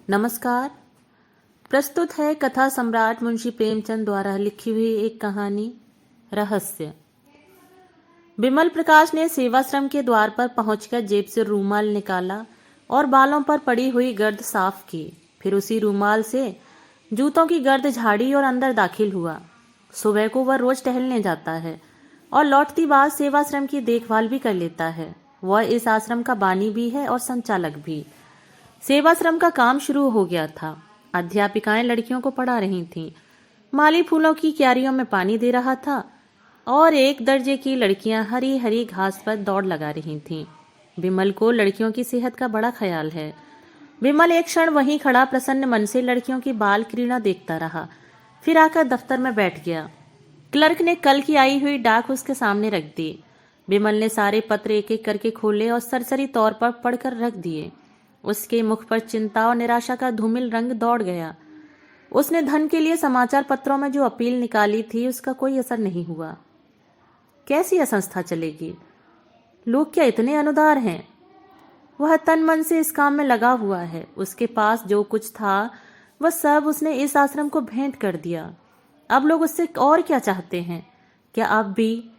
नमस्कार। प्रस्तुत है कथा सम्राट मुंशी प्रेमचंद द्वारा लिखी हुई एक कहानी रहस्य। बिमल प्रकाश ने सेवाश्रम के द्वार पर पहुंचकर जेब से रूमाल निकाला और बालों पर पड़ी हुई गर्द साफ की। फिर उसी रूमाल से जूतों की गर्द झाड़ी और अंदर दाखिल हुआ। सुबह को वह रोज टहलने जाता है और लौटती बाद सेवाश्रम की देखभाल भी कर लेता है। वह इस आश्रम का बानी भी है और संचालक भी। सेवाश्रम का काम शुरू हो गया था। अध्यापिकाएं लड़कियों को पढ़ा रही थीं। माली फूलों की क्यारियों में पानी दे रहा था और एक दर्जे की लड़कियां हरी हरी घास पर दौड़ लगा रही थीं। बिमल को लड़कियों की सेहत का बड़ा ख्याल है। बिमल एक क्षण वहीं खड़ा प्रसन्न मन से लड़कियों की बाल क्रीड़ा देखता रहा, फिर आकर दफ्तर में बैठ गया। क्लर्क ने कल की आई हुई डाक उसके सामने रख दी। बिमल ने सारे पत्र एक एक करके खोले और सरसरी तौर पर पढ़कर रख दिए। उसके मुख पर चिंता और निराशा का धूमिल रंग दौड़ गया। उसने धन के लिए समाचार पत्रों में जो अपील निकाली थी उसका कोई असर नहीं हुआ। कैसी यह संस्था चलेगी? लोग क्या इतने अनुदार हैं? वह तन मन से इस काम में लगा हुआ है। उसके पास जो कुछ था वह सब उसने इस आश्रम को भेंट कर दिया। अब लोग उससे और क्या चाहते हैं? क्या अब भी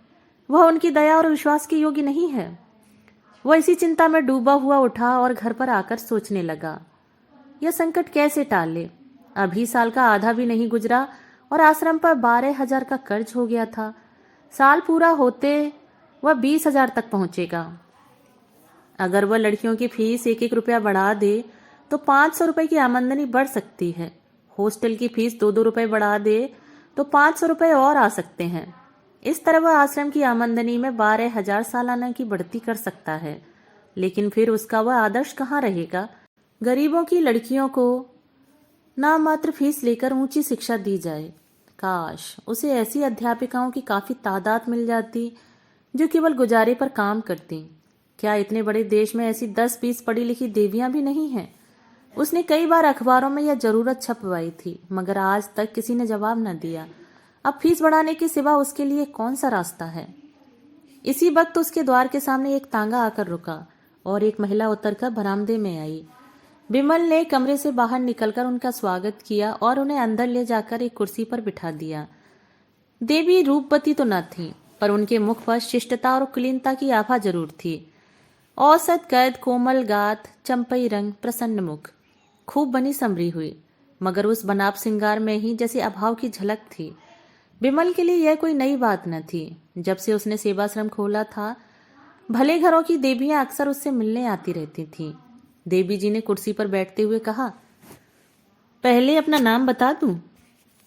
वह उनकी दया और विश्वास के योग्य नहीं है? वह इसी चिंता में डूबा हुआ उठा और घर पर आकर सोचने लगा, यह संकट कैसे टाले। अभी साल का आधा भी नहीं गुजरा और आश्रम पर 12,000 का कर्ज हो गया था। साल पूरा होते वह 20,000 तक पहुंचेगा। अगर वह लड़कियों की फीस 1-1 रुपया बढ़ा दे तो 500 रुपए की आमदनी बढ़ सकती है। हॉस्टल की फीस 2-2 रुपए बढ़ा दे तो 500 रुपए और आ सकते हैं। इस तरह वह आश्रम की आमदनी में 12,000 सालाना की बढ़ती कर सकता है। लेकिन फिर उसका वह आदर्श कहाँ रहेगा? गरीबों की लड़कियों को नाम मात्र फीस लेकर ऊंची शिक्षा दी जाए। काश उसे ऐसी अध्यापिकाओं की काफी तादाद मिल जाती जो केवल गुजारे पर काम करती। क्या इतने बड़े देश में ऐसी 10-20 पढ़ी लिखी देवियां भी नहीं हैं? उसने कई बार अखबारों में यह जरूरत छपवाई थी, मगर आज तक किसी ने जवाब न दिया। अब फीस बढ़ाने के सिवा उसके लिए कौन सा रास्ता है? इसी वक्त उसके द्वार के सामने एक तांगा आकर रुका और एक महिला उतरकर बरामदे में आई। बिमल ने कमरे से बाहर निकलकर उनका स्वागत किया और उन्हें अंदर ले जाकर एक कुर्सी पर बिठा दिया। देवी रूपवती तो न थी, पर उनके मुख पर शिष्टता और कुलीनता की आभा जरूर थी। औसत कद, कोमल गात, चंपई रंग, प्रसन्न मुख, खूब बनी संवरी हुई, मगर उस बनाव श्रृंगार में ही जैसे अभाव की झलक थी। बिमल के लिए यह कोई नई बात न थी। जब से उसने सेवाश्रम खोला था, भले घरों की देवियां अक्सर उससे मिलने आती रहती थीं। देवी जी ने कुर्सी पर बैठते हुए कहा, पहले अपना नाम बता दूं?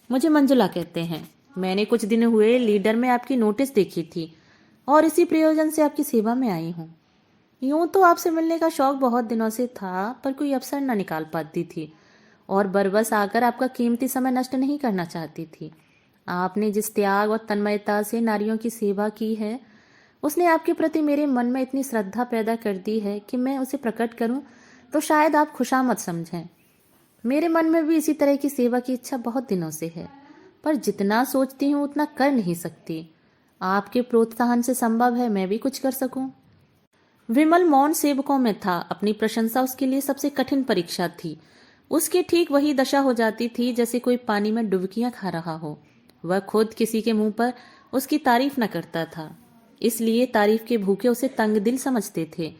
मुझे मंजुला कहते हैं। मैंने कुछ दिन हुए लीडर में आपकी नोटिस देखी थी और इसी प्रयोजन से आपकी सेवा में आई हूं। यूं तो आपसे मिलने का शौक बहुत दिनों से था, पर कोई अवसर न निकाल पाती थी और बरबस आकर आपका कीमती समय नष्ट नहीं करना चाहती थी। आपने जिस त्याग और तन्मयता से नारियों की सेवा की है, उसने आपके प्रति मेरे मन में इतनी श्रद्धा पैदा कर दी है कि मैं उसे प्रकट करूं तो शायद आप खुशामद समझें। मेरे मन में भी इसी तरह की सेवा की इच्छा बहुत दिनों से है, पर जितना सोचती हूँ उतना कर नहीं सकती। आपके प्रोत्साहन से संभव है मैं भी कुछ कर सकूं। विमल मौन सेवकों में था। अपनी प्रशंसा उसके लिए सबसे कठिन परीक्षा थी। उसकी ठीक वही दशा हो जाती थी जैसे कोई पानी में डुबकियां खा रहा हो। वह खुद किसी के मुंह पर उसकी तारीफ न करता था, इसलिए तारीफ के भूखे उसे तंग दिल समझते थे।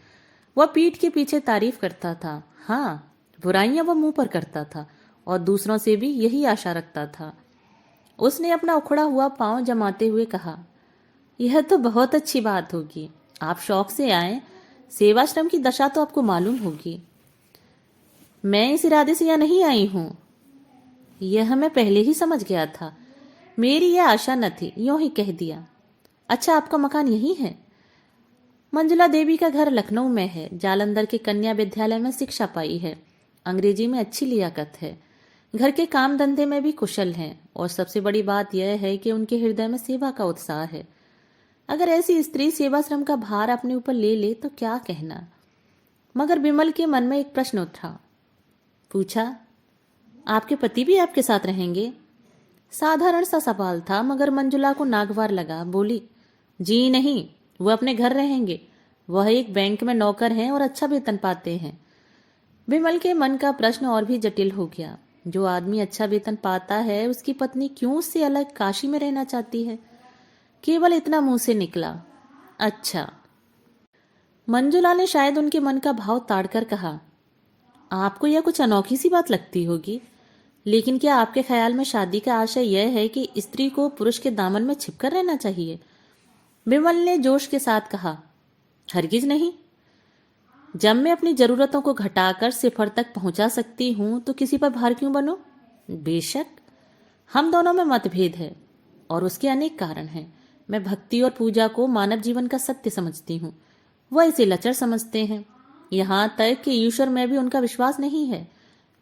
वह पीठ के पीछे तारीफ करता था, हाँ, बुराइयां वह मुंह पर करता था और दूसरों से भी यही आशा रखता था। उसने अपना उखड़ा हुआ पांव जमाते हुए कहा, यह तो बहुत अच्छी बात होगी। आप शौक से आए, सेवाश्रम की दशा तो आपको मालूम होगी। मैं इस इरादे से यहाँ नहीं आई हूं, यह मैं पहले ही समझ गया था। मेरी यह आशा न थी, यूं ही कह दिया। अच्छा, आपका मकान यही है? मंजुला देवी का घर लखनऊ में है। जालंधर के कन्या विद्यालय में शिक्षा पाई है। अंग्रेजी में अच्छी लियाकत है। घर के काम धंधे में भी कुशल हैं और सबसे बड़ी बात यह है कि उनके हृदय में सेवा का उत्साह है। अगर ऐसी स्त्री सेवाश्रम का भार अपने ऊपर ले ले तो क्या कहना। मगर बिमल के मन में एक प्रश्न उठा। पूछा, आपके पति भी आपके साथ रहेंगे? साधारण सा सवाल था, मगर मंजुला को नागवार लगा। बोली, जी नहीं, वह अपने घर रहेंगे। वह एक बैंक में नौकर हैं और अच्छा वेतन पाते हैं। विमल के मन का प्रश्न और भी जटिल हो गया। जो आदमी अच्छा वेतन पाता है, उसकी पत्नी क्यों उससे अलग काशी में रहना चाहती है? केवल इतना मुंह से निकला, अच्छा। मंजुला ने शायद उनके मन का भाव ताड़कर कहा, आपको यह कुछ अनोखी सी बात लगती होगी, लेकिन क्या आपके ख्याल में शादी का आशय यह है कि स्त्री को पुरुष के दामन में छिपकर रहना चाहिए? विमल ने जोश के साथ कहा, हरगिज नहीं। जब मैं अपनी जरूरतों को घटाकर सिफर तक पहुंचा सकती हूं तो किसी पर भार क्यों बनूं? बेशक हम दोनों में मतभेद है और उसके अनेक कारण हैं। मैं भक्ति और पूजा को मानव जीवन का सत्य समझती हूँ, वह इसे लचर समझते हैं। यहाँ तक कि ईश्वर में भी उनका विश्वास नहीं है।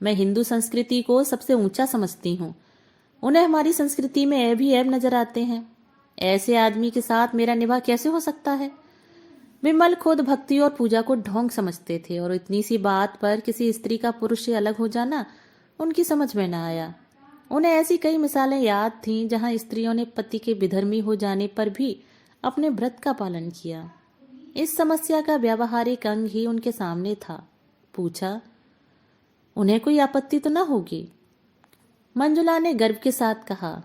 मैं हिंदू संस्कृति को सबसे ऊंचा समझती हूँ, उन्हें हमारी संस्कृति में ऐब ही ऐब नजर आते हैं। ऐसे आदमी के साथ मेरा निभाव कैसे हो सकता है? विमल खुद भक्ति और पूजा को ढोंग समझते थे और इतनी सी बात पर किसी स्त्री का पुरुष से अलग हो जाना उनकी समझ में न आया। उन्हें ऐसी कई मिसालें याद थीं जहां स्त्रियों ने पति के विधर्मी हो जाने पर भी अपने व्रत का पालन किया। इस समस्या का व्यावहारिक अंग ही उनके सामने था। पूछा, उन्हें कोई आपत्ति तो न होगी? मंजुला ने गर्व के साथ कहा,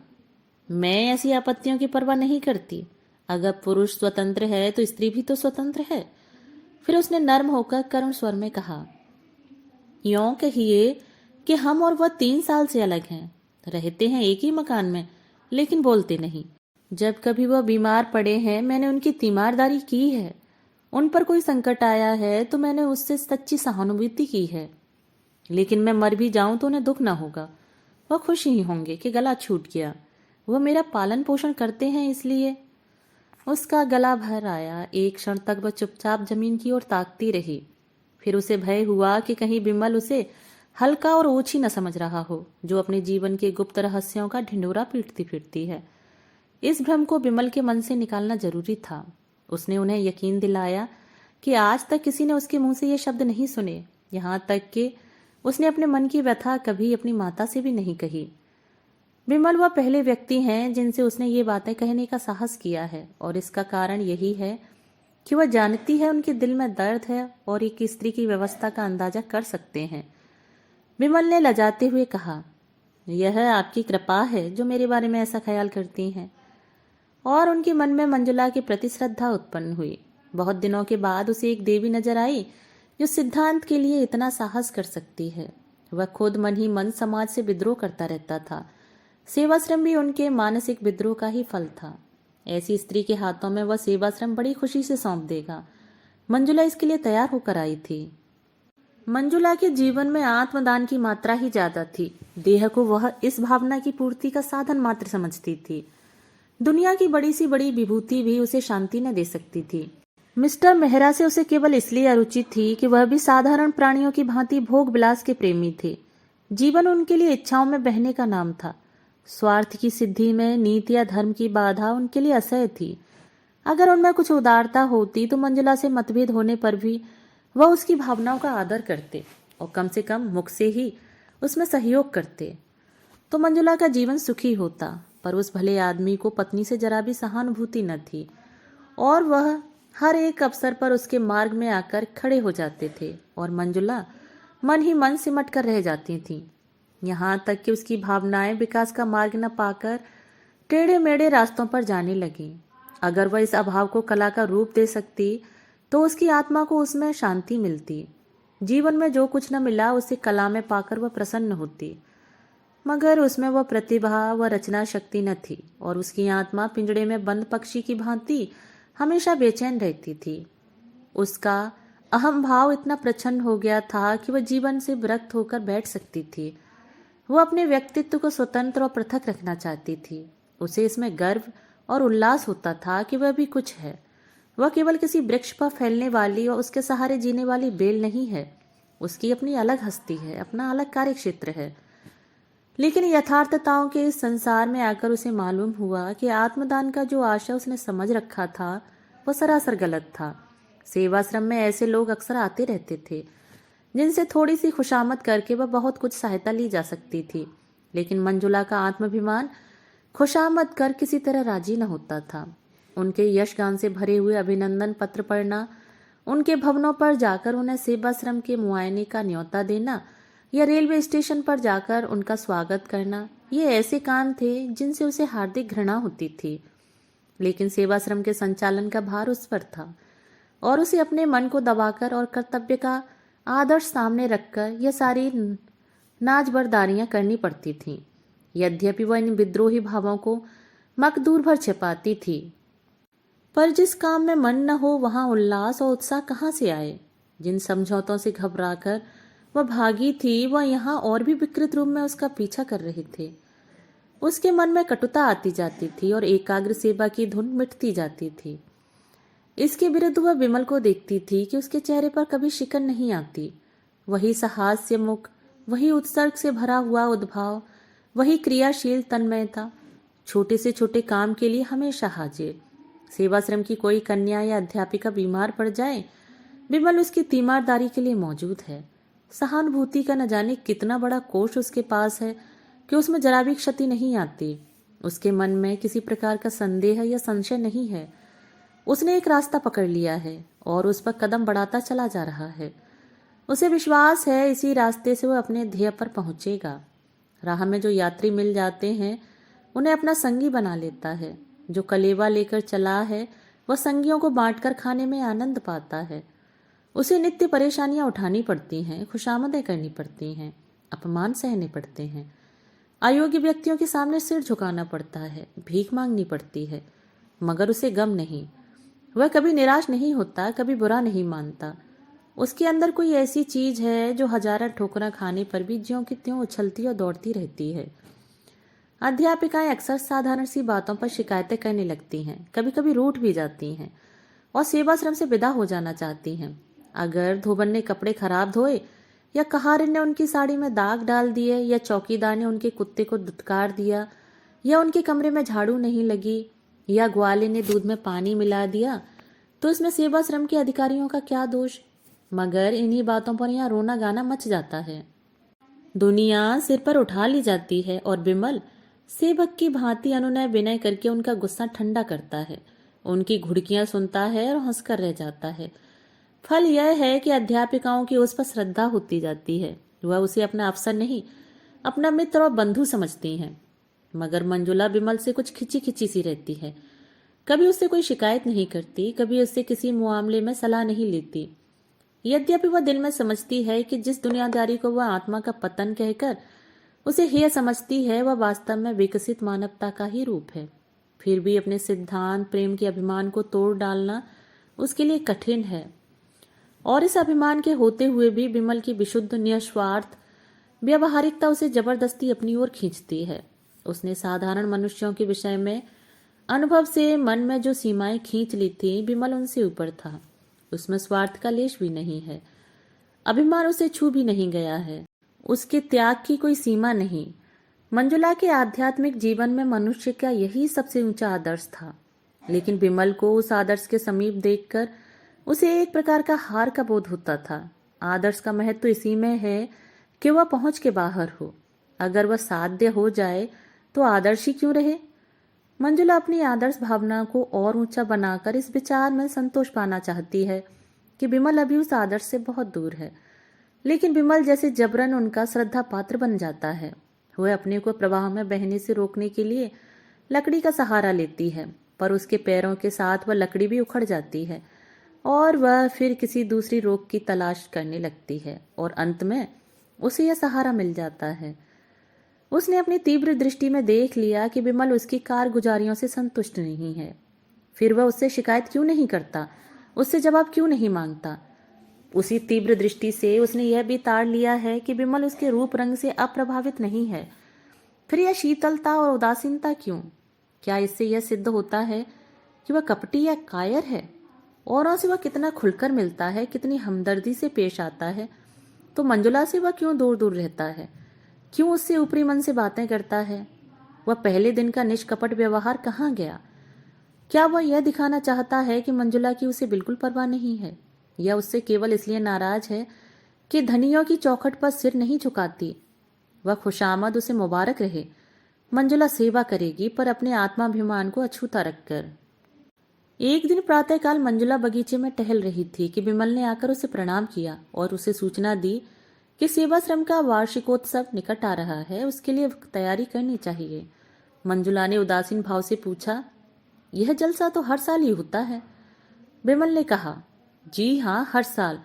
मैं ऐसी आपत्तियों की परवाह नहीं करती। अगर पुरुष स्वतंत्र है तो स्त्री भी तो स्वतंत्र है। फिर उसने नर्म होकर करुण स्वर में कहा, यों कहिए कि हम और वह 3 साल से अलग हैं, रहते हैं एक ही मकान में, लेकिन बोलते नहीं। जब कभी वह बीमार पड़े हैं मैंने उनकी तीमारदारी की है। उन पर कोई संकट आया है तो मैंने उससे सच्ची सहानुभूति की है। लेकिन मैं मर भी जाऊं तो उन्हें दुख ना होगा। वह खुश ही होंगे कि गला छूट गया। वह मेरा पालन पोषण करते हैं इसलिए। उसका गला भर आया। एक क्षण तक वह चुपचाप जमीन की ओर ताकती रही। फिर उसे भय हुआ कि कहीं विमल उसे हल्का और ओछी न समझ रहा हो, जो अपने जीवन के गुप्त रहस्यों का ढिंढोरा पीटती फिरती है। इस भ्रम को विमल के मन से निकालना जरूरी था। उसने उन्हें यकीन दिलाया कि आज तक किसी ने उसके मुंह से ये शब्द नहीं सुने। यहाँ तक कि उसने अपने मन की व्यथा कभी अपनी माता से भी नहीं कही। विमल वह पहले व्यक्ति हैं जिनसे उसने ये बातें कहने का साहस किया है, और इसका कारण यही है कि वह जानती है उनके दिल में दर्द है और एक स्त्री की व्यवस्था का अंदाजा कर सकते हैं। विमल ने लजाते हुए कहा, यह आपकी कृपा है जो मेरे बारे में ऐसा ख्याल करती हैं। और उनके मन में मंजुला के प्रति श्रद्धा उत्पन्न हुई। बहुत दिनों के बाद उसे एक देवी नजर आई जो सिद्धांत के लिए इतना साहस कर सकती है। वह खुद मन ही मन समाज से विद्रोह करता रहता था। सेवाश्रम भी उनके मानसिक विद्रोह का ही फल था। ऐसी स्त्री के हाथों में वह सेवाश्रम बड़ी खुशी से सौंप देगा। मंजुला इसके लिए तैयार होकर आई थी। मंजुला के जीवन में आत्मदान की मात्रा ही ज्यादा थी। देह को वह इस भावना की पूर्ति का साधन मात्र समझती थी। दुनिया की बड़ी सी बड़ी विभूति भी उसे शांति न दे सकती थी। मिस्टर मेहरा से उसे केवल इसलिए अरुचि थी कि वह भी साधारण प्राणियों की भांति भोग विलास के प्रेमी थे। जीवन उनके लिए इच्छाओं में बहने का नाम था। स्वार्थ की सिद्धि में नीति या धर्म की बाधा उनके लिए असह्य थी। अगर उनमें कुछ उदारता होती तो मंजुला से मतभेद होने पर भी वह उसकी भावनाओं का आदर करते और कम से कम मुख से ही उसमें सहयोग करते, तो मंजुला का जीवन सुखी होता। पर उस भले आदमी को पत्नी से जरा भी सहानुभूति न थी और वह हर एक अवसर पर उसके मार्ग में आकर खड़े हो जाते थे और मंजुला मन ही मन सिमट कर रह जाती थी। यहाँ तक कि उसकी भावनाएं विकास का मार्ग न पाकर टेढ़े मेढ़े रास्तों पर जाने लगी। अगर वह इस अभाव को कला का रूप दे सकती तो उसकी आत्मा को उसमें शांति मिलती। जीवन में जो कुछ न मिला उसे कला में पाकर वह प्रसन्न होती, मगर उसमें वह प्रतिभा व रचना शक्ति न थी और उसकी आत्मा पिंजड़े में बंद पक्षी की भांति हमेशा बेचैन रहती थी। उसका अहम भाव इतना प्रचंड हो गया था कि वह जीवन से विरक्त होकर बैठ सकती थी। वह अपने व्यक्तित्व को स्वतंत्र और पृथक रखना चाहती थी। उसे इसमें गर्व और उल्लास होता था कि वह भी कुछ है। वह केवल किसी वृक्ष पर फैलने वाली और उसके सहारे जीने वाली बेल नहीं है। उसकी अपनी अलग हस्ती है, अपना अलग कार्य क्षेत्र है। लेकिन यथार्थताओं के इस संसार में आकर उसे मालूम हुआ कि आत्मदान का जो आशय उसने समझ रखा था वह सरासर गलत था। सेवाश्रम में ऐसे लोग अक्सर आते रहते थे जिनसे थोड़ी सी खुशामद करके वह बहुत कुछ सहायता ली जा सकती थी। लेकिन मंजुला का आत्माभिमान खुशामद कर किसी तरह राजी न होता था। उनके यशगान से भरे हुए अभिनंदन पत्र पढ़ना उनके भवनों पर जाकर उन्हें सेवाश्रम के मुआयने का न्योता देना या रेलवे स्टेशन पर जाकर उनका स्वागत करना, ये ऐसे काम थे जिनसे उसे हार्दिक घृणा होती थी। लेकिन सेवाश्रम के संचालन का भार उस पर था और उसे अपने मन को दबाकर और कर्तव्य का आदर्श सामने रखकर यह सारी नाजबरदारियां करनी पड़ती थीं। यद्यपि वह इन विद्रोही भावों को मकदूर भर छिपाती थी, पर जिस काम में मन न हो वहां उल्लास और उत्साह कहाँ से आए। जिन समझौतों से घबराकर वह भागी थी, वह यहाँ और भी विकृत रूप में उसका पीछा कर रहे थे। उसके मन में कटुता आती जाती थी और एकाग्र सेवा की धुन मिटती जाती थी। इसके विरुद्ध वह विमल को देखती थी कि उसके चेहरे पर कभी शिकन नहीं आती। वही सहास्य मुख, वही उत्सर्ग से भरा हुआ उद्भाव, वही क्रियाशील तन्मयता, छोटे से छोटे काम के लिए हमेशा हाजिर। सेवाश्रम की कोई कन्या या अध्यापिका बीमार पड़ जाए, विमल उसकी तीमारदारी के लिए मौजूद है। सहानुभूति का न जाने कितना बड़ा कोष उसके पास है कि उसमें जरा भी क्षति नहीं आती। उसके मन में किसी प्रकार का संदेह या संशय नहीं है। उसने एक रास्ता पकड़ लिया है और उस पर कदम बढ़ाता चला जा रहा है। उसे विश्वास है इसी रास्ते से वह अपने ध्येय पर पहुंचेगा। राह में जो यात्री मिल जाते हैं उन्हें अपना संगी बना लेता है। जो कलेवा लेकर चला है वह संगियों को बांटकर खाने में आनंद पाता है। उसे नित्य परेशानियां उठानी पड़ती हैं, खुशामदें करनी पड़ती हैं, अपमान सहने पड़ते हैं, अयोग्य व्यक्तियों के सामने सिर झुकाना पड़ता है, भीख मांगनी पड़ती है, मगर उसे गम नहीं। वह कभी निराश नहीं होता, कभी बुरा नहीं मानता। उसके अंदर कोई ऐसी चीज है जो हजारों ठोकरा खाने पर भी ज्यों की त्यों उछलती और दौड़ती रहती है। अध्यापिकाएं अक्सर साधारण सी बातों पर शिकायतें करने लगती हैं, कभी कभी रूठ भी जाती हैं और सेवाश्रम से विदा हो जाना चाहती हैं। अगर धोबन ने कपड़े खराब धोए या कहारिन ने उनकी साड़ी में दाग डाल दिए या चौकीदार ने उनके कुत्ते को दुत्कार दिया या उनके कमरे में झाड़ू नहीं लगी या ग्वाले ने दूध में पानी मिला दिया, तो इसमें सेवाश्रम के अधिकारियों का क्या दोष। मगर इन्हीं बातों पर यहाँ रोना गाना मच जाता है। दुनिया सिर पर उठा ली जाती है और विमल सेवक की भांति अनुनय विनय करके उनका गुस्सा ठंडा करता है, उनकी घुड़कियां सुनता है और हंसकर रह जाता है। फल यह है कि अध्यापिकाओं की उस पर श्रद्धा होती जाती है। वह उसे अपना अफसर नहीं, अपना मित्र और बंधु समझती हैं। मगर मंजुला विमल से कुछ खिंची खिंची सी रहती है। कभी उससे कोई शिकायत नहीं करती, कभी उससे किसी मामले में सलाह नहीं लेती। यद्यपि वह दिल में समझती है कि जिस दुनियादारी को वह आत्मा का पतन कहकर उसे हेय समझती है, वह वास्तव में विकसित मानवता का ही रूप है। फिर भी अपने सिद्धांत प्रेम के अभिमान को तोड़ डालना उसके लिए कठिन है। और इस अभिमान के होते हुए भी विमल की विशुद्ध निस्वार्थ व्यवहारिकता उसे जबरदस्ती अपनी ओर खींचती है। उसने साधारण मनुष्यों के विषय में अनुभव से मन में जो सीमाएं खींच ली थी, विमल उनसे ऊपर था। उसमें स्वार्थ का लेश भी नहीं है। अभिमान उसे छू भी नहीं गया है। उसके त्याग की कोई सीमा नहीं। मंजुला के आध्यात्मिक जीवन में मनुष्य का यही सबसे ऊंचा आदर्श था। लेकिन विमल को उस आदर्श के समीप देखकर उसे एक प्रकार का हार का बोध होता था। आदर्श का महत्व तो इसी में है कि वह पहुंच के बाहर हो। अगर वह साध्य हो जाए तो आदर्श ही क्यों रहे। मंजुला अपनी आदर्श भावना को और ऊंचा बनाकर इस विचार में संतोष पाना चाहती है कि विमल अभी उस आदर्श से बहुत दूर है। लेकिन विमल जैसे जबरन उनका श्रद्धा पात्र बन जाता है। वह अपने को प्रवाह में बहने से रोकने के लिए लकड़ी का सहारा लेती है, पर उसके पैरों के साथ वह लकड़ी भी उखड़ जाती है और वह फिर किसी दूसरी रोक की तलाश करने लगती है और अंत में उसे यह सहारा मिल जाता है। उसने अपनी तीव्र दृष्टि में देख लिया कि विमल उसकी कारगुजारियों से संतुष्ट नहीं है। फिर वह उससे शिकायत क्यों नहीं करता, उससे जवाब क्यों नहीं मांगता। उसी तीव्र दृष्टि से उसने यह भी ताड़ लिया है कि विमल उसके रूप रंग से अप्रभावित नहीं है। फिर यह शीतलता और उदासीनता क्यों? क्या इससे यह सिद्ध होता है कि वह कपटी या कायर है? औरों से वह कितना खुलकर मिलता है, कितनी हमदर्दी से पेश आता है, तो मंजुला से वह क्यों दूर दूर रहता है? क्यों उससे ऊपरी मन से बातें करता है? वह पहले दिन का निष्कपट व्यवहार कहाँ गया? क्या वह यह दिखाना चाहता है कि मंजुला की उसे बिल्कुल परवाह नहीं है, या उससे केवल इसलिए नाराज है कि धनियों की चौखट पर सिर नहीं झुकाती? वह खुशामद उसे मुबारक रहे। मंजुला सेवा करेगी, पर अपने आत्माभिमान को अछूता रखकर। एक दिन प्रातःकाल मंजुला बगीचे में टहल रही थी कि विमल ने आकर उसे प्रणाम किया और उसे सूचना दी कि सेवाश्रम का वार्षिकोत्सव निकट आ रहा है, उसके लिए तैयारी करनी चाहिए। मंजुला ने उदासीन भाव से पूछा, यह जलसा तो हर साल ही होता है। विमल ने कहा, जी हाँ, हर साल,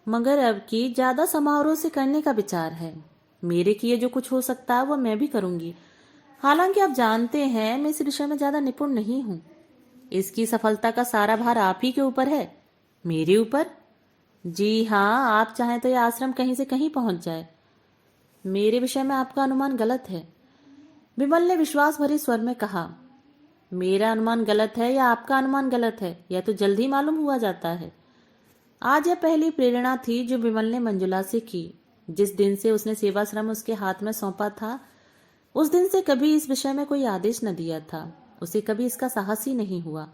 मगर अब की ज्यादा समारोह से करने का विचार है। मेरे किए जो कुछ हो सकता है वो मैं भी करूंगी। हालांकि आप जानते हैं मैं इस विषय में ज्यादा निपुण नहीं हूँ। इसकी सफलता का सारा भार आप ही के ऊपर है। मेरे ऊपर? जी हाँ, आप चाहें तो यह आश्रम कहीं से कहीं पहुंच जाए। मेरे विषय में आपका अनुमान गलत है, विमल ने विश्वास भरे स्वर में कहा। मेरा अनुमान गलत है या आपका अनुमान गलत है, यह तो जल्द ही मालूम हुआ जाता है। आज यह पहली प्रेरणा थी जो विमल ने मंजुला से की। जिस दिन से उसने सेवाश्रम उसके हाथ में सौंपा था, उस दिन से कभी इस विषय में कोई आदेश न दिया था। उसे कभी इसका साहस ही नहीं हुआ।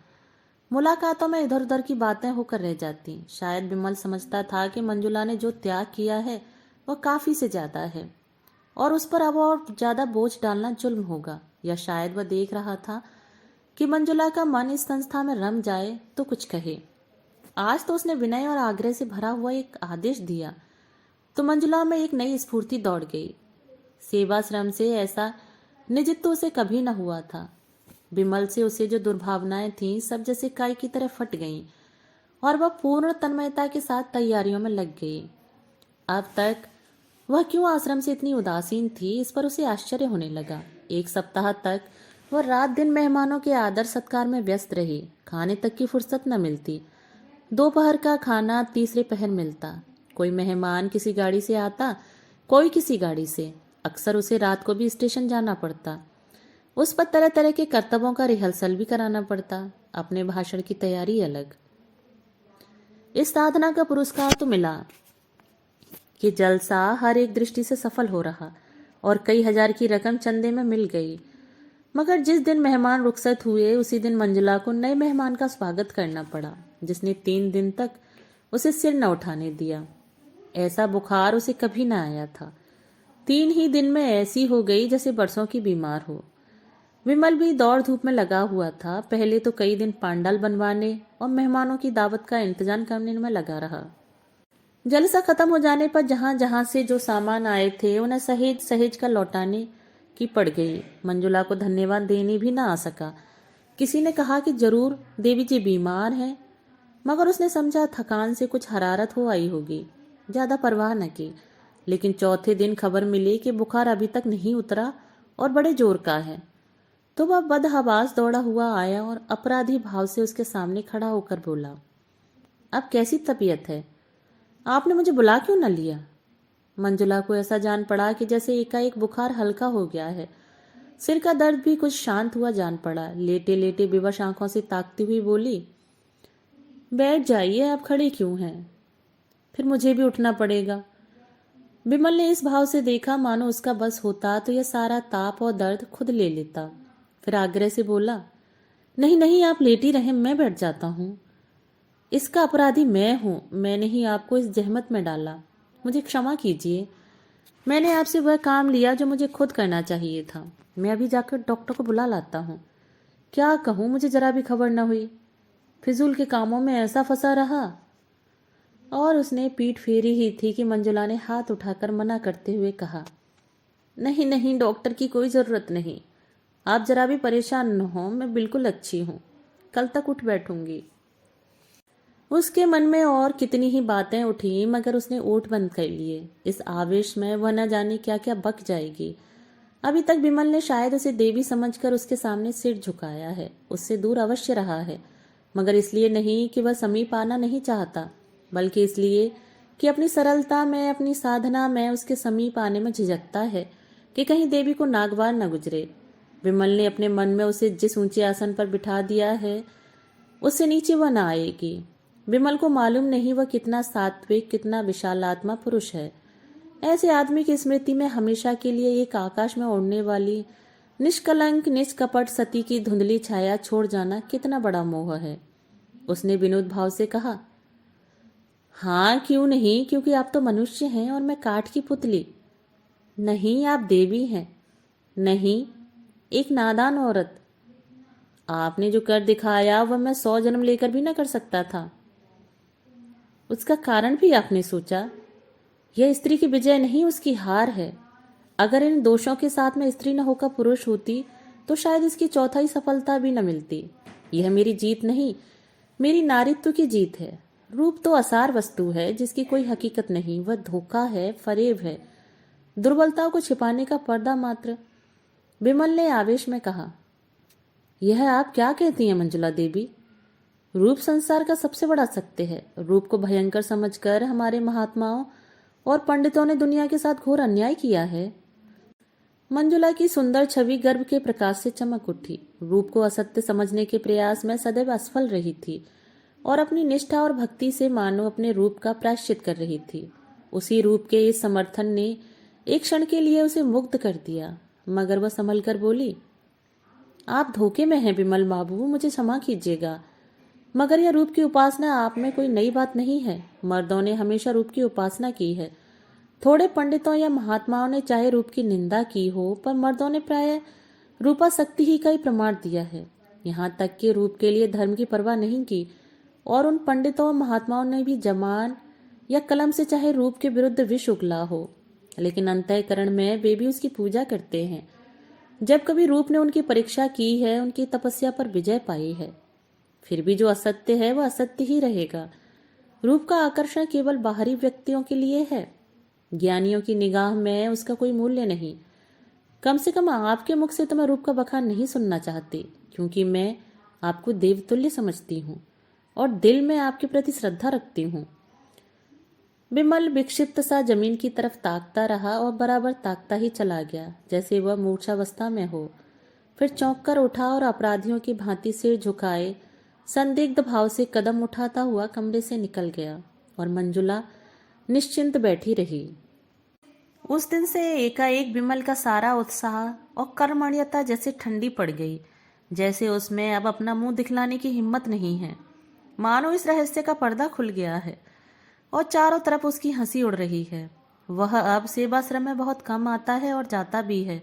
मुलाकातों में इधर उधर की बातें होकर रह जाती। शायद विमल समझता था कि मंजुला ने जो त्याग किया है वह काफी से ज्यादा है और उस पर अब और ज्यादा बोझ डालना जुल्म होगा। या शायद वह देख रहा था कि मंजुला का मन इस संस्था में रम जाए तो कुछ कहे। आज तो उसने विनय और आग्रह से भरा हुआ एक आदेश दिया तो मंजुला में एक नई स्फूर्ति दौड़ गई। सेवाश्रम से ऐसा निजित तो उसे कभी न हुआ था। विमल से उसे जो दुर्भावनाएं थीं सब जैसे काई की तरह फट गईं और वह पूर्ण तन्मयता के साथ तैयारियों में लग गई। अब तक वह क्यों आश्रम से इतनी उदासीन थी, इस पर उसे आश्चर्य होने लगा। एक सप्ताह तक वह रात दिन मेहमानों के आदर सत्कार में व्यस्त रही। खाने तक की फुर्सत न मिलती। दोपहर का खाना तीसरे पहर मिलता। कोई मेहमान किसी गाड़ी से आता, कोई किसी गाड़ी से। अक्सर उसे रात को भी स्टेशन जाना पड़ता। उस पर तरह तरह के कर्तव्यों का रिहर्सल भी कराना पड़ता। अपने भाषण की तैयारी अलग। इस साधना का पुरस्कार तो मिला कि जलसा हर एक दृष्टि से सफल हो रहा और कई हजार की रकम चंदे में मिल गई। मगर जिस दिन मेहमान रुखसत हुए उसी दिन मंजुला को नए मेहमान का स्वागत करना पड़ा, जिसने 3 दिन तक उसे सिर न उठाने दिया। ऐसा बुखार उसे कभी न आया था। 3 ही दिन में ऐसी हो गई जैसे बरसों की बीमार हो। विमल भी दौड़ धूप में लगा हुआ था। पहले तो कई दिन पांडाल बनवाने और मेहमानों की दावत का इंतजाम करने में लगा रहा। जलसा खत्म हो जाने पर जहां जहां से जो सामान आए थे उन्हें सहेज सहेज कर लौटाने की पड़ गई। मंजुला को धन्यवाद देने भी ना आ सका। किसी ने कहा कि जरूर देवी जी बीमार हैं, मगर उसने समझा थकान से कुछ हरारत हो आई होगी। ज्यादा परवाह न की। लेकिन चौथे दिन खबर मिली कि बुखार अभी तक नहीं उतरा और बड़े जोर का है। तो वह बदहवास दौड़ा हुआ आया और अपराधी भाव से उसके सामने खड़ा होकर बोला, अब कैसी तबीयत है? आपने मुझे बुला क्यों न लिया? मंजुला को ऐसा जान पड़ा कि जैसे एकाएक बुखार हल्का हो गया है। सिर का दर्द भी कुछ शांत हुआ जान पड़ा। लेटे लेटे बेवश आंखों से ताकती हुई बोली, बैठ जाइए, आप खड़े क्यों हैं? फिर मुझे भी उठना पड़ेगा। विमल ने इस भाव से देखा मानो उसका बस होता तो यह सारा ताप और दर्द खुद ले लेता। फिर आग्रह से बोला, नहीं नहीं, आप लेटी रहें, मैं बैठ जाता हूँ। इसका अपराधी मैं हूँ। मैंने ही आपको इस जहमत में डाला। मुझे क्षमा कीजिए। मैंने आपसे वह काम लिया जो मुझे खुद करना चाहिए था। मैं अभी जाकर डॉक्टर को बुला लाता हूँ। क्या कहूँ, मुझे जरा भी खबर न हुई। फिजूल के कामों में ऐसा फंसा रहा। और उसने पीठ फेरी ही थी कि मंजुला ने हाथ उठाकर मना करते हुए कहा, नहीं नहीं, डॉक्टर की कोई जरूरत नहीं। आप जरा भी परेशान न हो, मैं बिल्कुल अच्छी हूँ। कल तक उठ बैठूंगी। उसके मन में और कितनी ही बातें उठी, मगर उसने ओठ बंद कर लिए। इस आवेश में वह न जाने क्या क्या बक जाएगी। अभी तक विमल ने शायद उसे देवी समझकर उसके सामने सिर झुकाया है। उससे दूर अवश्य रहा है, मगर इसलिए नहीं कि वह समीप आना नहीं चाहता, बल्कि इसलिए कि अपनी सरलता में, अपनी साधना में उसके समीप आने में झिझकता है कि कहीं देवी को नागवार न गुजरे। विमल ने अपने मन में उसे जिस ऊंचे आसन पर बिठा दिया है उससे नीचे वह न आएगी। विमल को मालूम नहीं वह कितना सात्विक, कितना विशालात्मा पुरुष है। ऐसे आदमी की स्मृति में हमेशा के लिए एक आकाश में उड़ने वाली निष्कलंक निष्कपट सती की धुंधली छाया छोड़ जाना कितना बड़ा मोह है। उसने विनोद भाव से कहा, हाँ क्यों नहीं, क्योंकि आप तो मनुष्य हैं और मैं काठ की पुतली। नहीं, आप देवी हैं। नहीं, एक नादान औरत। आपने जो कर दिखाया वह मैं 100 जन्म लेकर भी न कर सकता था। उसका कारण भी आपने सोचा? यह स्त्री की विजय नहीं, उसकी हार है। अगर इन दोषों के साथ में स्त्री न होकर पुरुष होती तो शायद इसकी चौथाई सफलता भी न मिलती। यह मेरी जीत नहीं, मेरी नारीत्व की जीत है। रूप तो असार वस्तु है जिसकी कोई हकीकत नहीं, वह धोखा है, फरेब है, दुर्बलताओं को छिपाने का पर्दा मात्र। विमल ने आवेश में कहा, यह आप क्या कहती हैं मंजुला देवी? रूप संसार का सबसे बड़ा सत्य है। रूप को भयंकर समझकर हमारे महात्माओं और पंडितों ने दुनिया के साथ घोर अन्याय किया है। मंजुला की सुंदर छवि गर्भ के प्रकाश से चमक उठी। रूप को असत्य समझने के प्रयास में सदैव असफल रही थी और अपनी निष्ठा और भक्ति से मानो अपने रूप का प्रायश्चित कर रही थी। उसी रूप के इस समर्थन ने एक क्षण के लिए उसे मुग्ध कर दिया, मगर वह संभल कर बोली, आप धोखे में हैं विमल बाबू, मुझे क्षमा कीजिएगा, मगर यह रूप की उपासना आप में कोई नई बात नहीं है। मर्दों ने हमेशा रूप की उपासना की है। थोड़े पंडितों या महात्माओं ने चाहे रूप की निंदा की हो, पर मर्दों ने प्राय रूपासक्ति ही का ही प्रमाण दिया है। यहाँ तक कि रूप के लिए धर्म की परवाह नहीं की, और उन पंडितों और महात्माओं ने भी जमान या कलम से चाहे रूप के विरुद्ध विष उगला हो, लेकिन अंतःकरण में वे भी उसकी पूजा करते हैं। जब कभी रूप ने उनकी परीक्षा की है, उनकी तपस्या पर विजय पाई है। फिर भी जो असत्य है वह असत्य ही रहेगा। रूप का आकर्षण केवल बाहरी व्यक्तियों के लिए है। ज्ञानियों की निगाह में उसका कोई मूल्य नहीं। कम से कम आपके मुख से तो मैं रूप का बखान नहीं सुनना चाहती, क्योंकि मैं आपको देवतुल्य समझती हूँ और दिल में आपके प्रति श्रद्धा रखती हूँ। विमल विक्षिप्त सा जमीन की तरफ ताकता रहा और बराबर ताकता ही चला गया, जैसे वह मूर्छावस्था में हो। फिर चौंक कर उठा और अपराधियों की भांति सिर झुकाए संदिग्ध भाव से कदम उठाता हुआ कमरे से निकल गया, और मंजुला निश्चिंत बैठी रही। उस दिन से एकाएक विमल का सारा उत्साह और कर्मण्यता जैसे ठंडी पड़ गई, जैसे उसमें अब अपना मुंह दिखलाने की हिम्मत नहीं है। मानो इस रहस्य का पर्दा खुल गया है और चारों तरफ उसकी हंसी उड़ रही है। वह अब सेवाश्रम में बहुत कम आता है और जाता भी है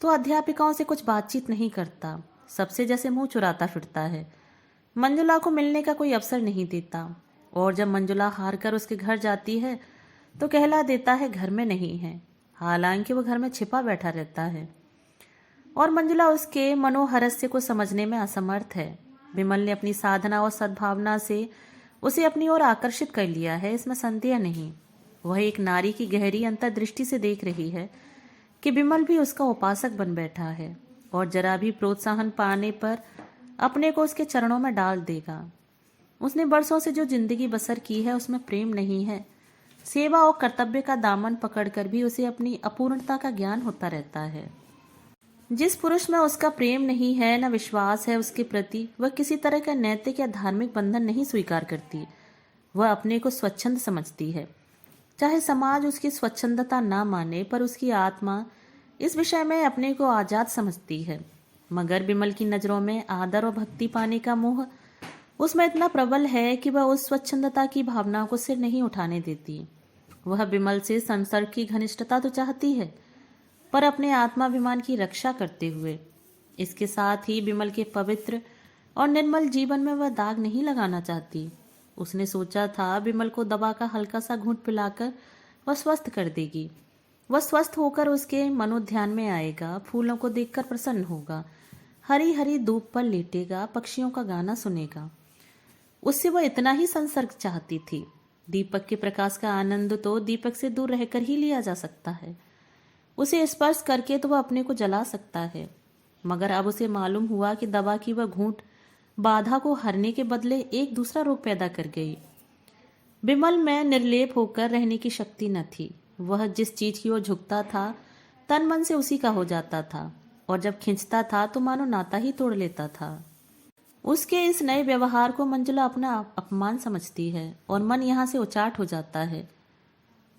तो अध्यापिकाओं से कुछ बातचीत नहीं करता, सबसे जैसे मुंह चुराता फिरता है। मंजुला को मिलने का कोई अवसर नहीं देता, और जब मंजुला हार कर उसके घर जाती है तो कहला देता है घर में नहीं है, हालांकि वो घर में छिपा बैठा रहता है। और मंजुला उसके मनोहरस्य को समझने में असमर्थ है। विमल ने अपनी साधना और सद्भावना से उसे अपनी ओर आकर्षित कर लिया है, इसमें संदेह नहीं। वह एक नारी की गहरी अंतर्दृष्टि से देख रही है कि विमल भी उसका उपासक बन बैठा है और जरा भी प्रोत्साहन पाने पर अपने को उसके चरणों में डाल देगा। उसने वर्षों से जो जिंदगी बसर की है उसमें प्रेम नहीं है। सेवा और कर्तव्य का दामन पकड़कर भी उसे अपनी अपूर्णता का ज्ञान होता रहता है। जिस पुरुष में उसका प्रेम नहीं है, न विश्वास है उसके प्रति, वह किसी तरह का नैतिक या धार्मिक बंधन नहीं स्वीकार करती। वह अपने को स्वच्छंद समझती है, चाहे समाज उसकी स्वच्छंदता ना माने, पर उसकी आत्मा इस विषय में अपने को आजाद समझती है। मगर विमल की नजरों में आदर और भक्ति पाने का मोह उसमें इतना प्रबल है कि वह उस स्वच्छंदता की भावना को सिर नहीं उठाने देती। वह विमल से संसर्ग की घनिष्ठता तो चाहती है, पर अपने आत्माभिमान की रक्षा करते हुए। इसके साथ ही विमल के पवित्र और निर्मल जीवन में वह दाग नहीं लगाना चाहती। उसने सोचा था विमल को दवा का हल्का सा घूंट पिलाकर वह स्वस्थ कर देगी। वह स्वस्थ होकर उसके मनोध्यान में आएगा, फूलों को देखकर प्रसन्न होगा, हरी हरी धूप पर लेटेगा, पक्षियों का गाना सुनेगा। उससे वह इतना ही संसर्ग चाहती थी। दीपक के प्रकाश का आनंद तो दीपक से दूर रहकर ही लिया जा सकता है। उसे स्पर्श करके तो वह अपने को जला सकता है, मगर अब उसे मालूम हुआ कि दवा की वह घूंट बाधा को हरने के बदले एक दूसरा रोग पैदा कर गई। विमल में निर्लेप होकर रहने की शक्ति न थी। वह जिस चीज की ओर झुकता था तन मन से उसी का हो जाता था, और जब खींचता था तो मानो नाता ही तोड़ लेता था। उसके इस नए व्यवहार को मंजुला अपना अपमान समझती है और मन यहाँ से उचाट हो जाता है।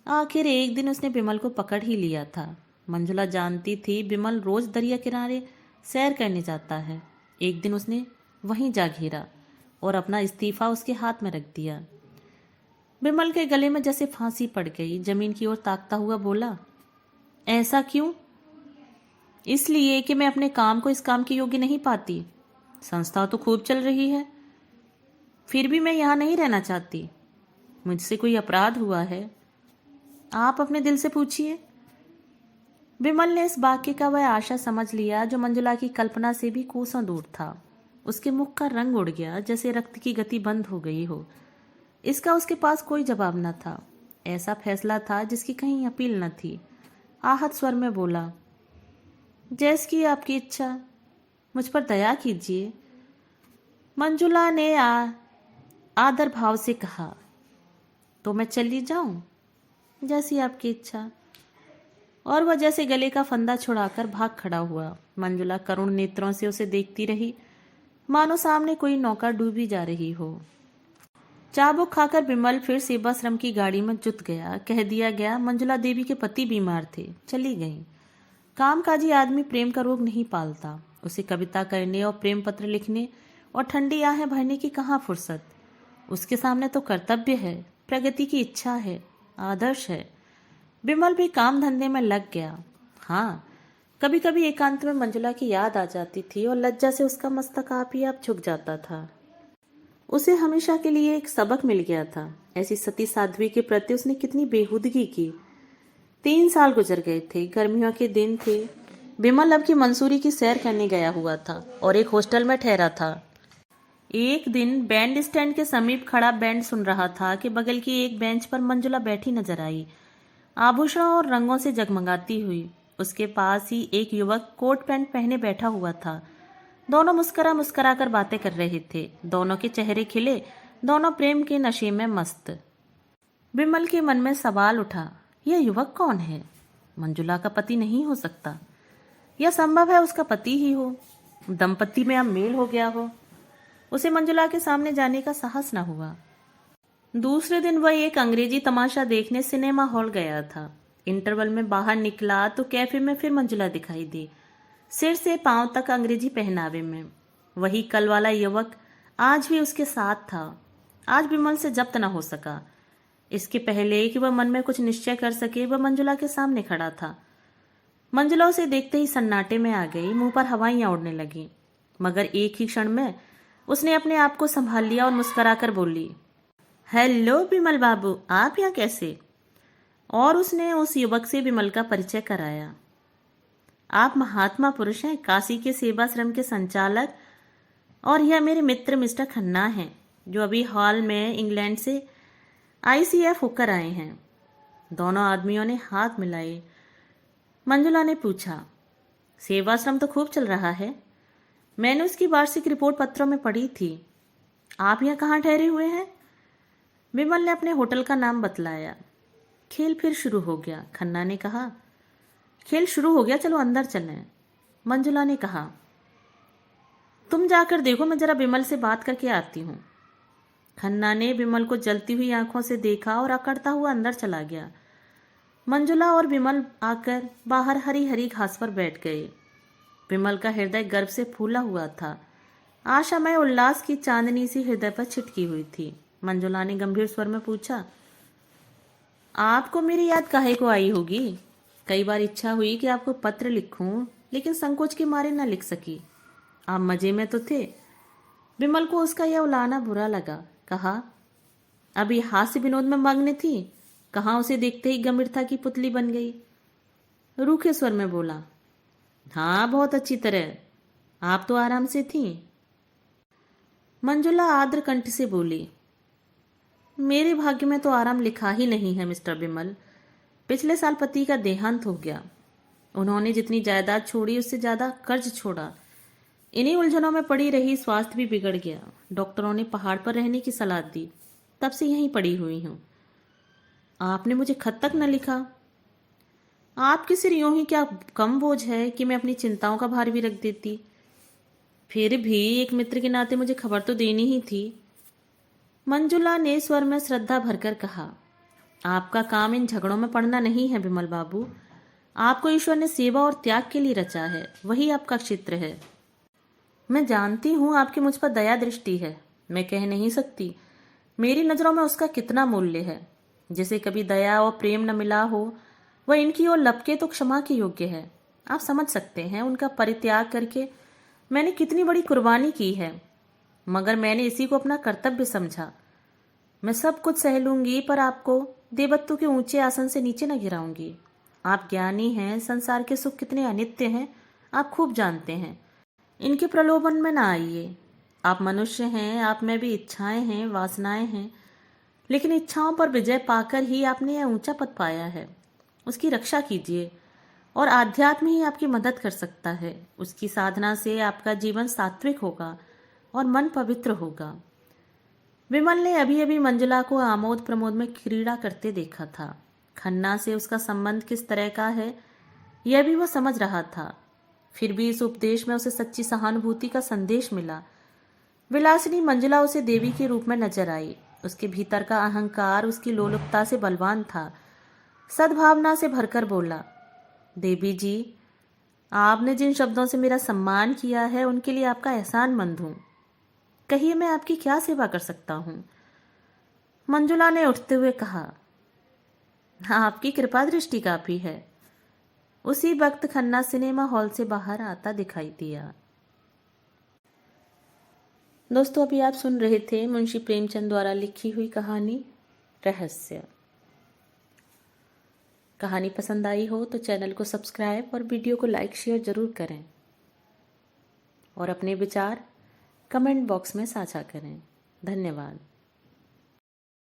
आखिर एक दिन उसने विमल को पकड़ ही लिया था। मंजुला जानती थी विमल रोज दरिया किनारे सैर करने जाता है। एक दिन उसने वहीं जा घेरा और अपना इस्तीफा उसके हाथ में रख दिया। विमल के गले में जैसे फांसी पड़ गई। जमीन की ओर ताकता हुआ बोला, ऐसा क्यों? इसलिए कि मैं अपने काम को इस काम के योग्य नहीं पाती। संस्था तो खूब चल रही है, फिर भी मैं यहाँ नहीं रहना चाहती। मुझसे कोई अपराध हुआ है? आप अपने दिल से पूछिए। विमल ने इस वाक्य का वह आशा समझ लिया जो मंजुला की कल्पना से भी कोसों दूर था। उसके मुख का रंग उड़ गया, जैसे रक्त की गति बंद हो गई हो। इसका उसके पास कोई जवाब न था। ऐसा फैसला था जिसकी कहीं अपील न थी। आहत स्वर में बोला, जैसी आपकी इच्छा, मुझ पर दया कीजिए। मंजुला ने आदर भाव से कहा, तो मैं चली जाऊं? जैसी आपकी इच्छा। और वह जैसे गले का फंदा छुड़ाकर भाग खड़ा हुआ। मंजुला करुण नेत्रों से उसे देखती रही, मानो सामने कोई नौका डूबी जा रही हो। चाबुक खाकर विमल फिर सेवाश्रम की गाड़ी में जुट गया। कह दिया गया मंजुला देवी के पति बीमार थे, चली गईं। कामकाजी आदमी प्रेम का रोग नहीं पालता। उसे कविता करने और प्रेम पत्र लिखने और ठंडी आहें भरने की कहाँ फुर्सत। उसके सामने तो कर्तव्य है, प्रगति की इच्छा है, आदर्श है। विमल भी काम धंधे में लग गया। हाँ, कभी कभी एकांत में मंजुला की याद आ जाती थी और लज्जा से उसका मस्तक आप ही आप झुक जाता था। उसे हमेशा के लिए एक सबक मिल गया था। ऐसी सती साध्वी के प्रति उसने कितनी बेहूदगी की। 3 साल गुजर गए थे। गर्मियों के दिन थे। विमल अब की मंसूरी की सैर करने गया हुआ था और एक हॉस्टल में ठहरा था। एक दिन बैंड स्टैंड के समीप खड़ा बैंड सुन रहा था कि बगल की एक बेंच पर मंजुला बैठी नजर आई, आभूषणों और रंगों से जगमगाती हुई। उसके पास ही एक युवक कोट पैंट पहने बैठा हुआ था। दोनों मुस्करा मुस्करा कर बातें कर रहे थे। दोनों के चेहरे खिले, दोनों प्रेम के नशे में मस्त। विमल के मन में सवाल उठा, यह युवक कौन है? मंजुला का पति नहीं हो सकता। यह संभव है उसका पति ही हो। दंपति में अब मेल हो गया हो। उसे मंजुला के सामने जाने का साहस न हुआ। दूसरे दिन वह एक अंग्रेजी तमाशा देखने सिनेमा हॉल गया था। इंटरवल में बाहर निकला तो कैफे में फिर मंजुला दिखाई दी, सिर से पांव तक अंग्रेजी पहनावे में। वही कल वाला युवक आज भी उसके साथ था। आज विमल से जब्त न हो सका। इसके पहले कि वह मन में कुछ निश्चय कर सके, वह मंजुला के सामने खड़ा था। मंजुला उसे देखते ही सन्नाटे में आ गई, मुंह पर हवाइयां उड़ने लगी। मगर एक ही क्षण में उसने अपने आप को संभाल लिया और मुस्कुराकर बोली, हेलो विमल बाबू, आप यहाँ कैसे? और उसने उस युवक से विमल का परिचय कराया। आप महात्मा पुरुष हैं, काशी के सेवाश्रम के संचालक, और यह मेरे मित्र मिस्टर खन्ना हैं, जो अभी हाल में इंग्लैंड से ICF होकर आए हैं। दोनों आदमियों ने हाथ मिलाए। मंजुला ने पूछा, सेवाश्रम तो खूब चल रहा है। मैंने उसकी वार्षिक रिपोर्ट पत्रों में पढ़ी थी। आप यहाँ कहाँ ठहरे हुए हैं? विमल ने अपने होटल का नाम बतलाया। खेल फिर शुरू हो गया। खन्ना ने कहा, खेल शुरू हो गया, चलो अंदर चलें। मंजुला ने कहा, तुम जाकर देखो, मैं जरा विमल से बात करके आती हूँ। खन्ना ने विमल को जलती हुई आंखों से देखा और अकड़ता हुआ अंदर चला गया। मंजुला और विमल आकर बाहर हरी हरी घास पर बैठ गए। विमल का हृदय गर्व से फूला हुआ था। आशामय उल्लास की चांदनी सी हृदय पर छिटकी हुई थी। मंजुला ने गंभीर स्वर में पूछा, आपको मेरी याद काहे को आई होगी? कई बार इच्छा हुई कि आपको पत्र लिखूं, लेकिन संकोच के मारे न लिख सकी। आप मजे में तो थे। विमल को उसका यह उलाहना बुरा लगा। कहा, अभी हास्य विनोद में मग्न थी, कहाँ उसे देखते ही गंभीरता की पुतली बन गई। रूखे स्वर में बोला, हाँ बहुत अच्छी तरह, आप तो आराम से थी। मंजुला आर्द्र कंठ से बोली, मेरे भाग्य में तो आराम लिखा ही नहीं है मिस्टर विमल। पिछले साल पति का देहांत हो गया। उन्होंने जितनी जायदाद छोड़ी उससे ज्यादा कर्ज छोड़ा। इन्हीं उलझनों में पड़ी रही, स्वास्थ्य भी बिगड़ गया। डॉक्टरों ने पहाड़ पर रहने की सलाह दी, तब से यहीं पड़ी हुई हूं। आपने मुझे खत तक न लिखा। आपके सिर यूं ही क्या कम बोझ है कि मैं अपनी चिंताओं का भार भी रख देती। फिर भी एक मित्र के नाते मुझे खबर तो देनी ही थी। मंजुला ने स्वर में श्रद्धा भरकर कहा, आपका काम इन झगड़ों में पड़ना नहीं है विमल बाबू। आपको ईश्वर ने सेवा और त्याग के लिए रचा है, वही आपका क्षेत्र है। मैं जानती हूं आपकी मुझ पर दया दृष्टि है। मैं कह नहीं सकती मेरी नजरों में उसका कितना मूल्य है। जिसे कभी दया और प्रेम न मिला हो, वह इनकी ओर लपके तो क्षमा के योग्य है। आप समझ सकते हैं, उनका परित्याग करके मैंने कितनी बड़ी कुर्बानी की है, मगर मैंने इसी को अपना कर्तव्य समझा। मैं सब कुछ सह लूंगी, पर आपको देवत्व के ऊंचे आसन से नीचे न गिराऊंगी। आप ज्ञानी हैं, संसार के सुख कितने अनित्य हैं आप खूब जानते हैं। इनके प्रलोभन में ना आइए। आप मनुष्य हैं, आप में भी इच्छाएं हैं, वासनाएं हैं, लेकिन इच्छाओं पर विजय पाकर ही आपने यह ऊंचा पद पाया है। उसकी रक्षा कीजिए, और आध्यात्म ही आपकी मदद कर सकता है। उसकी साधना से आपका जीवन सात्विक होगा और मन पवित्र होगा। विमल ने अभी अभी मंजुला को आमोद प्रमोद में क्रीड़ा करते देखा था। खन्ना से उसका संबंध किस तरह का है यह भी वह समझ रहा था। फिर भी इस उपदेश में उसे सच्ची सहानुभूति का संदेश मिला। विलासिनी मंजुला उसे देवी के रूप में नजर आई। उसके भीतर का अहंकार उसकी लोलुपता से बलवान था। सद्भावना से भरकर बोला, देवी जी, आपने जिन शब्दों से मेरा सम्मान किया है उनके लिए आपका एहसानमंद हूं। कहिए मैं आपकी क्या सेवा कर सकता हूं? मंजुला ने उठते हुए कहा, आपकी कृपा दृष्टि काफी है। उसी वक्त खन्ना सिनेमा हॉल से बाहर आता दिखाई दिया। दोस्तों, अभी आप सुन रहे थे मुंशी प्रेमचंद द्वारा लिखी हुई कहानी रहस्य। कहानी पसंद आई हो तो चैनल को सब्सक्राइब और वीडियो को लाइक शेयर जरूर करें, और अपने विचार कमेंट बॉक्स में साझा करें। धन्यवाद।